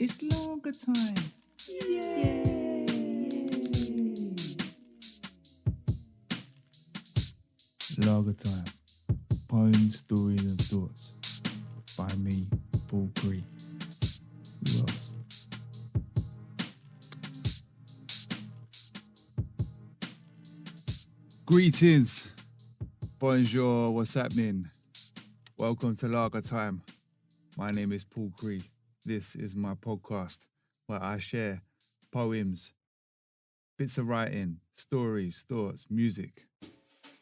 It's longer time. Yay! Lager time. Poems, stories, and thoughts. By me, Paul Cree. Who else? Greetings. Bonjour. What's happening? Welcome to Lager Time. My name is Paul Cree. This is my podcast where I share poems, bits of writing, stories, thoughts, music,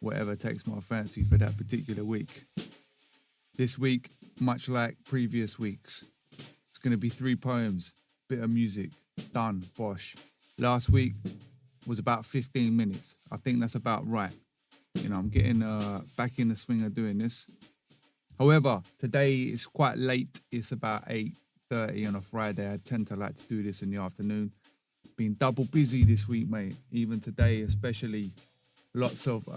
whatever takes my fancy for that particular week. This week, much like previous weeks, it's going to be 3 poems, bit of music, done, bosh. Last week was about 15 minutes. I think that's about right. You know, I'm getting back in the swing of doing this. However, today is quite late. It's about 8:30 on a Friday. I tend to like to do this in the afternoon. Been double busy this week, mate. Even today, especially lots of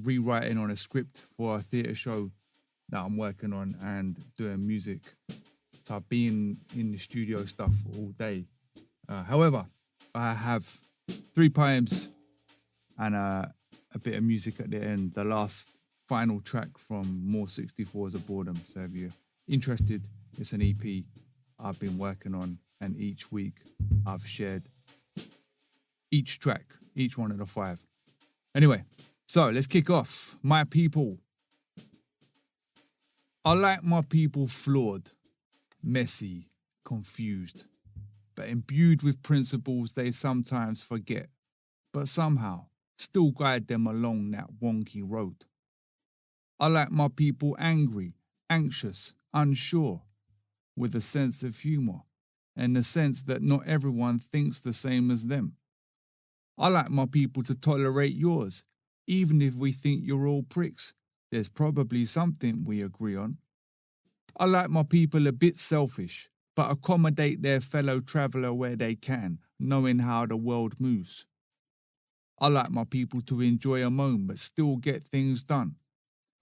rewriting on a script for a theatre show that I'm working on and doing music. So I've been in the studio stuff all day. However, I have 3 poems and a bit of music at the end. The last final track from More 64s of Boredom. So if you're interested, it's an EP I've been working on, and each week I've shared each track, each one of the 5. Anyway, so let's kick off. My people. I like my people flawed, messy, confused, but imbued with principles they sometimes forget, but somehow still guide them along that wonky road. I like my people angry, anxious, unsure, with a sense of humour, and the sense that not everyone thinks the same as them. I like my people to tolerate yours, even if we think you're all pricks. There's probably something we agree on. I like my people a bit selfish, but accommodate their fellow traveller where they can, knowing how the world moves. I like my people to enjoy a moment but still get things done.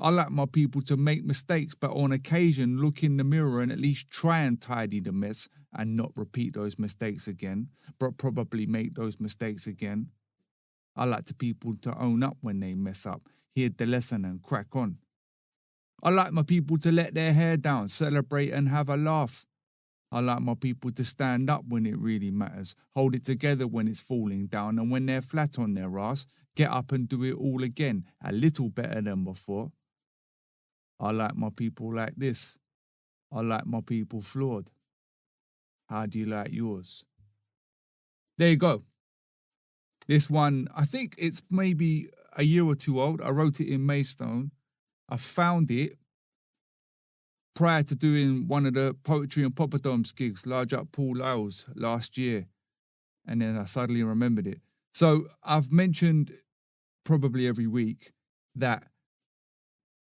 I like my people to make mistakes, but on occasion look in the mirror and at least try and tidy the mess and not repeat those mistakes again, but probably make those mistakes again. I like the people to own up when they mess up, hear the lesson and crack on. I like my people to let their hair down, celebrate and have a laugh. I like my people to stand up when it really matters, hold it together when it's falling down, and when they're flat on their ass, get up and do it all again, a little better than before. I like my people like this. I like my people flawed. How do you like yours? There you go. This one, I think it's maybe a year or 2 old. I wrote it in Maystone. I found it prior to doing one of the Poetry and Poppadoms gigs, large up Paul Lyles last year. And then I suddenly remembered it. So I've mentioned probably every week that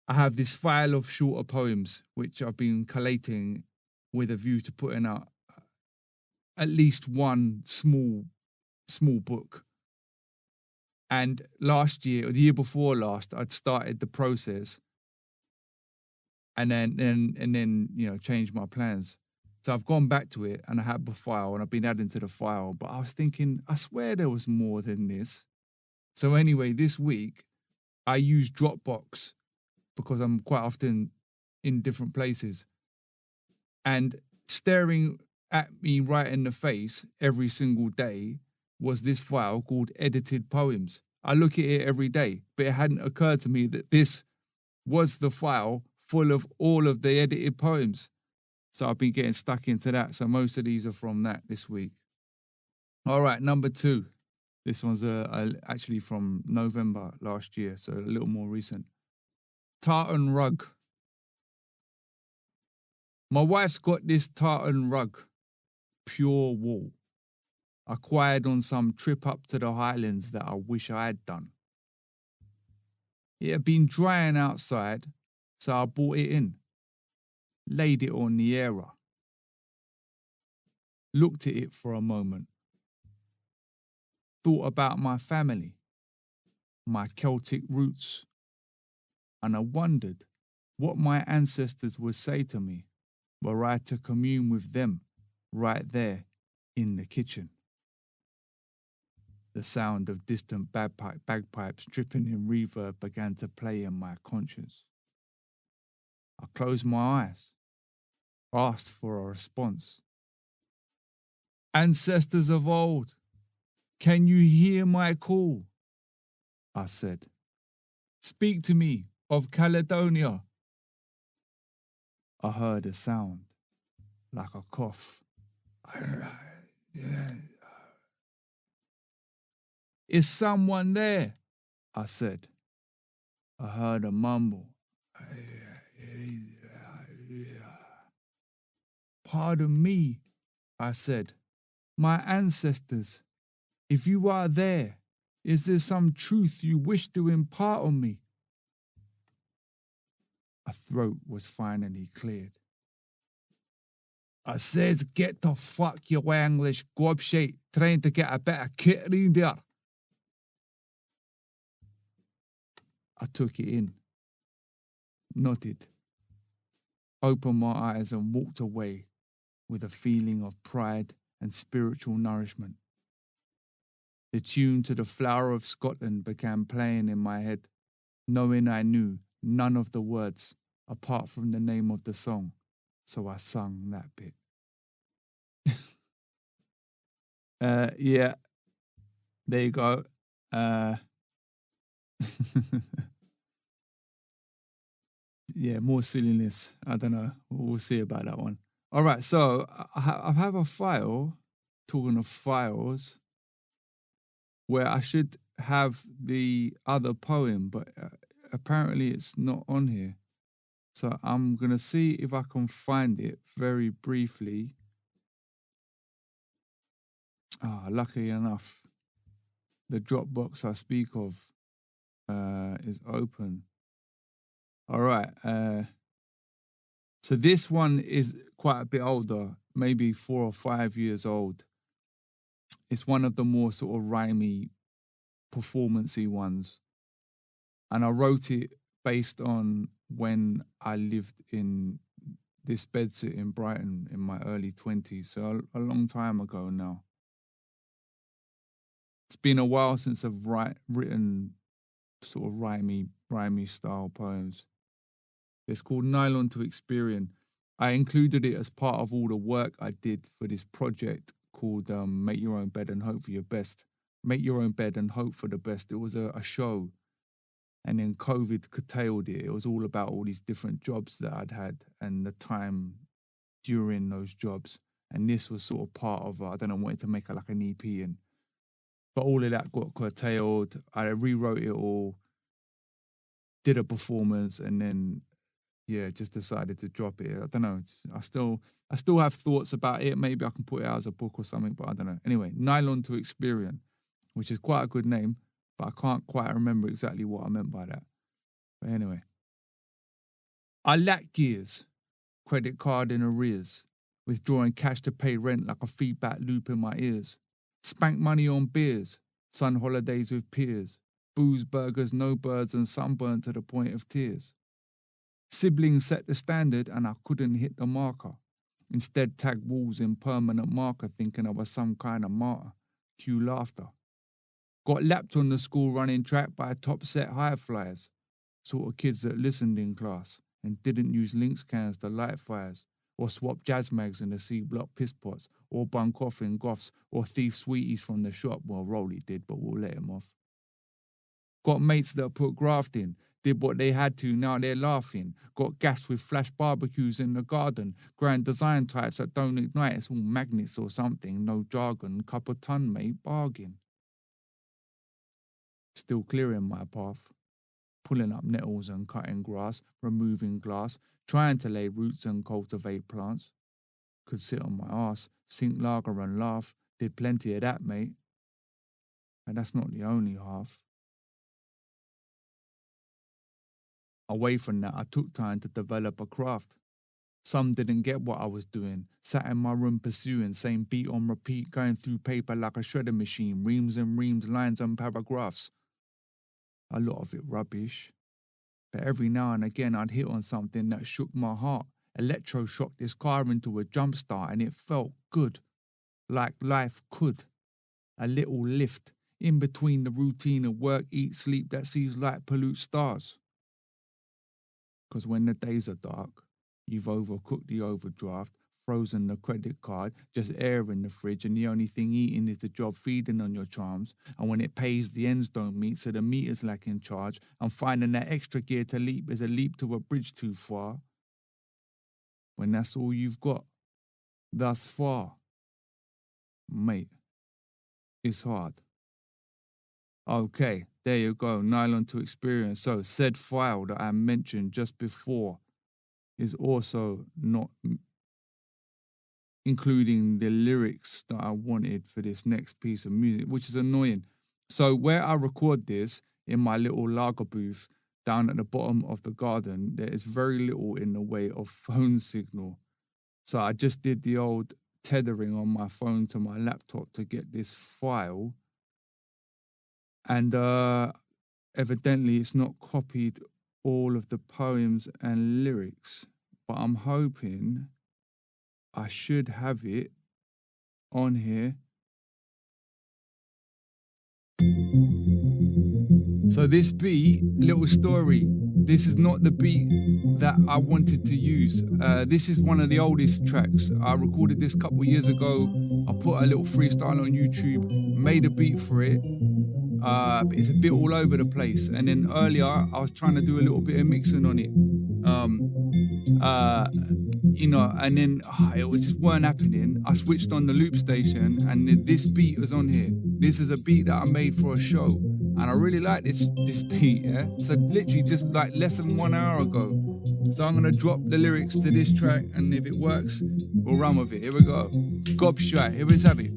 I have this file of shorter poems, which I've been collating with a view to putting out at least one small book. And last year, or the year before last, I'd started the process and then changed my plans. So I've gone back to it and I have the file and I've been adding to the file, but I was thinking, I swear there was more than this. So anyway, this week I use Dropbox because I'm quite often in different places. And staring at me right in the face every single day was this file called Edited Poems. I look at it every day, but it hadn't occurred to me that this was the file full of all of the edited poems. So I've been getting stuck into that. So most of these are from that this week. All right, number 2. This one's actually from November last year, so a little more recent. Tartan rug. My wife's got this tartan rug, pure wool, acquired on some trip up to the Highlands that I wish I had done. It had been drying outside, so I brought it in, laid it on the airer, looked at it for a moment, thought about my family, my Celtic roots, and I wondered what my ancestors would say to me were I to commune with them right there in the kitchen. The sound of distant bagpipes dripping in reverb began to play in my conscience. I closed my eyes, asked for a response. Ancestors of old, can you hear my call? I said. Speak to me of Caledonia. I heard a sound, like a cough. Is someone there? I said. I heard a mumble. Pardon me, I said. My ancestors, if you are there, is there some truth you wish to impart on me? A throat was finally cleared. I says, get the fuck your English gobshite, trying to get a bit of kit in there. I took it in, nodded, opened my eyes and walked away with a feeling of pride and spiritual nourishment. The tune to the Flower of Scotland began playing in my head, knowing I knew none of the words apart from the name of the song, so I sung that bit. Yeah, there you go. Yeah, more silliness. I don't know. We'll see about that one. All right, so I have a file, talking of files, where I should have the other poem, but apparently it's not on here. So I'm going to see if I can find it very briefly. Luckily enough, the Dropbox I speak of is open. All right. So this one is quite a bit older, maybe 4 or 5 years old. It's one of the more sort of rhymey, performancey ones. And I wrote it based on when I lived in this bedsit in Brighton in my early 20s, so a long time ago now. It's been a while since I've written sort of rhymey style poems. It's called Nylon to Experience. I included it as part of all the work I did for this project called Make Your Own Bed and Hope for Your Best. Make Your Own Bed and Hope for the Best. It was a show, and then COVID curtailed it. It was all about all these different jobs that I'd had and the time during those jobs. And this was sort of part of, I don't know, wanted to make like an EP, but all of that got curtailed. I rewrote it all, did a performance, and then just decided to drop it. I don't know. I still have thoughts about it. Maybe I can put it out as a book or something, but I don't know. Anyway, Nylon to Experience, which is quite a good name, but I can't quite remember exactly what I meant by that. But anyway, I lack gears, credit card in arrears, withdrawing cash to pay rent like a feedback loop in my ears. Spank money on beers, sun holidays with peers, booze, burgers, no birds, and sunburn to the point of tears. Siblings set the standard and I couldn't hit the marker. Instead, tagged walls in permanent marker thinking I was some kind of martyr. Cue laughter. Got lapped on the school running track by top set high flyers. Sort of kids that listened in class and didn't use Lynx cans to light fires, or swap jazz mags in the C-block piss pots, or bunk off in goths, or thief sweeties from the shop. Well, Rolly did, but we'll let him off. Got mates that put graft in, did what they had to, now they're laughing. Got gassed with flash barbecues in the garden, grand design types that don't ignite, it's all magnets or something, no jargon, couple ton, mate, bargain. Still clearing my path, pulling up nettles and cutting grass, removing glass, trying to lay roots and cultivate plants. Could sit on my arse, sink lager and laugh, did plenty of that, mate. And that's not the only half. Away from that, I took time to develop a craft. Some didn't get what I was doing, sat in my room pursuing, same beat on repeat, going through paper like a shredder machine, reams and reams, lines and paragraphs. A lot of it rubbish. But every now and again I'd hit on something that shook my heart, electroshocked this car into a jump start and it felt good, like life could. A little lift in between the routine of work, eat, sleep that sees light pollute stars. Because when the days are dark, you've overcooked the overdraft, frozen the credit card, just air in the fridge, and the only thing eating is the job feeding on your charms. And when it pays, the ends don't meet, so the meter's lacking charge. And finding that extra gear to leap is a leap to a bridge too far. When that's all you've got, thus far, mate, it's hard. Okay, there you go, nylon to experience. So said file that I mentioned just before is also not including the lyrics that I wanted for this next piece of music, which is annoying. So where I record this, in my little lager booth down at the bottom of the garden, there is very little in the way of phone signal. So I just did the old tethering on my phone to my laptop to get this file. And evidently it's not copied all of the poems and lyrics, but I'm hoping I should have it on here. So this beat, little story, this is not the beat that I wanted to use. This is one of the oldest tracks. I recorded this a couple years ago. I put a little freestyle on YouTube, made a beat for it. It's a bit all over the place. And then earlier, I was trying to do a little bit of mixing on it. And then it just weren't happening. I switched on the loop station and this beat was on here. This is a beat that I made for a show. And I really like this beat, yeah? So literally just like less than 1 hour ago. So I'm gonna drop the lyrics to this track, and if it works, we'll run with it. Here we go. Gobshite, here we have it.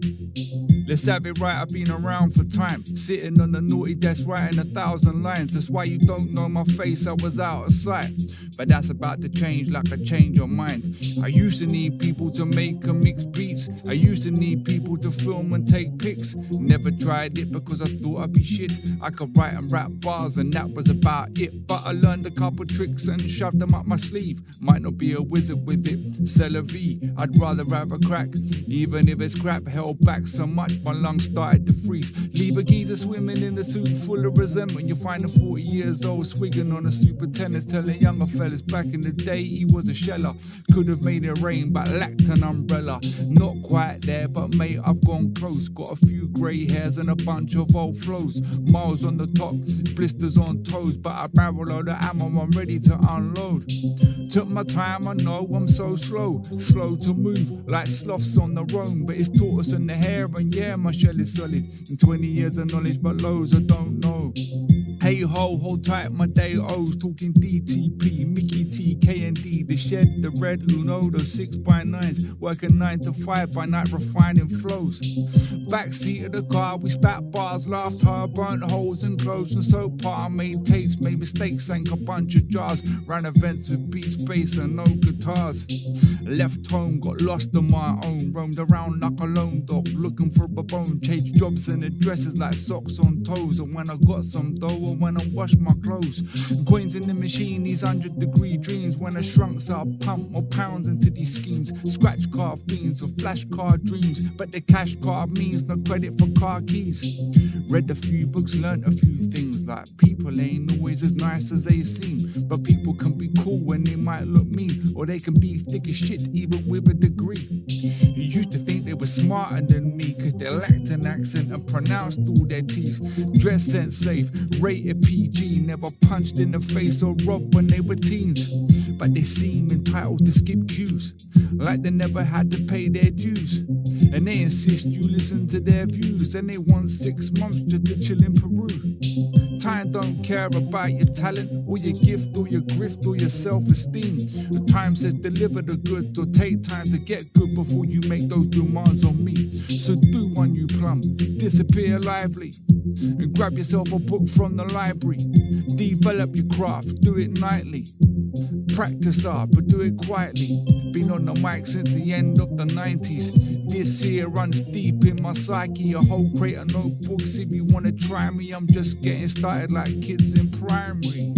Let's have it right, I've been around for time. Sitting on the naughty desk writing 1,000 lines. That's why you don't know my face, I was out of sight. But that's about to change like a change of mind. I used to need people to make and mix beats. I used to need people to film and take pics. Never tried it because I thought I'd be shit. I could write and rap bars and that was about it. But I learned a couple tricks and shoved them up my sleeve. Might not be a wizard with it, c'est la vie. I'd rather have a crack, even if it's crap. Held back so much my lungs started to freeze. Leave a geezer swimming in a suit full of resentment. You'll find a 40 years old swigging on a super tennis, telling younger fellas back in the day he was a sheller. Could have made it rain but lacked an umbrella. Not quite there but mate I've gone close. Got a few grey hairs and a bunch of old flows. Miles on the top, blisters on toes, but a barrel load of ammo I'm ready to unload. Took my time, I know I'm so slow to move like sloths on the roam. But it's tortoise in the hair and yeah, my shell is solid. In 20 years of knowledge, but loads I don't know. Hey ho, hold tight my day O's. Talking DTP, Mickey T, KND, the shed, the red Uno, those 6x9s. Working 9 to 5 by night, refining flows. Backseat of the car, we spat bars, laughed hard, burnt holes in clothes and soap bar. Made tapes, made mistakes, sank a bunch of jars. Ran events with beats, bass and no guitars. Left home, got lost on my own. Roamed around like a lone dog, looking for a bone. Changed jobs and addresses like socks on toes. And when I got some dough, I went and washed my clothes. Coins in the machine, these 100-degree dreams. When I shrunk, so I pumped more pounds into these schemes. Scratch card fiends with flash card dreams. But the cash card means no credit for car keys. Read a few books, learnt a few things. Like people ain't always as nice as they seem. But people can be cool when they might look mean. Or they can be thick as shit even with a degree. You used to think they were smarter than me, cause they lacked an accent and pronounced all their T's. Dress sense safe, rated PG. Never punched in the face or robbed when they were teens. But they seem entitled to skip cues, like they never had to pay their dues. And they insist you listen to their views. And they want 6 months just to chill in Peru. Time don't care about your talent or your gift or your grift or your self-esteem. The time says deliver the goods or take time to get good before you make those demands on me. So do one you plum, disappear lively, and grab yourself a book from the library. Develop your craft, do it nightly. Practice hard, but do it quietly. Been on the mic since the end of the 90s. This here runs deep in my psyche. A whole crate of notebooks if you wanna try me. I'm just getting started like kids in primary.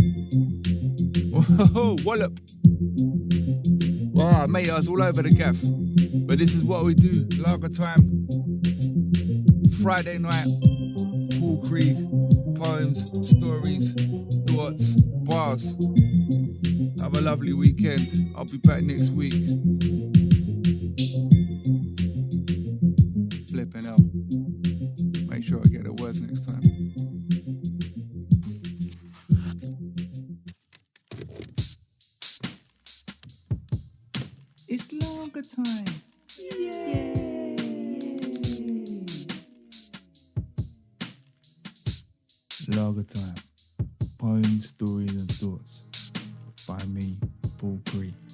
Whoa, wallop. Wow, mate, I was all over the gaff. But this is what we do. Lager time. Friday night. Pool Creek. Poems, stories, thoughts, bars. Have a lovely weekend. I'll be back next week. Flipping out. Make sure I get the words next time. It's lager time. Yay! Lager time. Poems, stories and thoughts. By me, Paul Creek.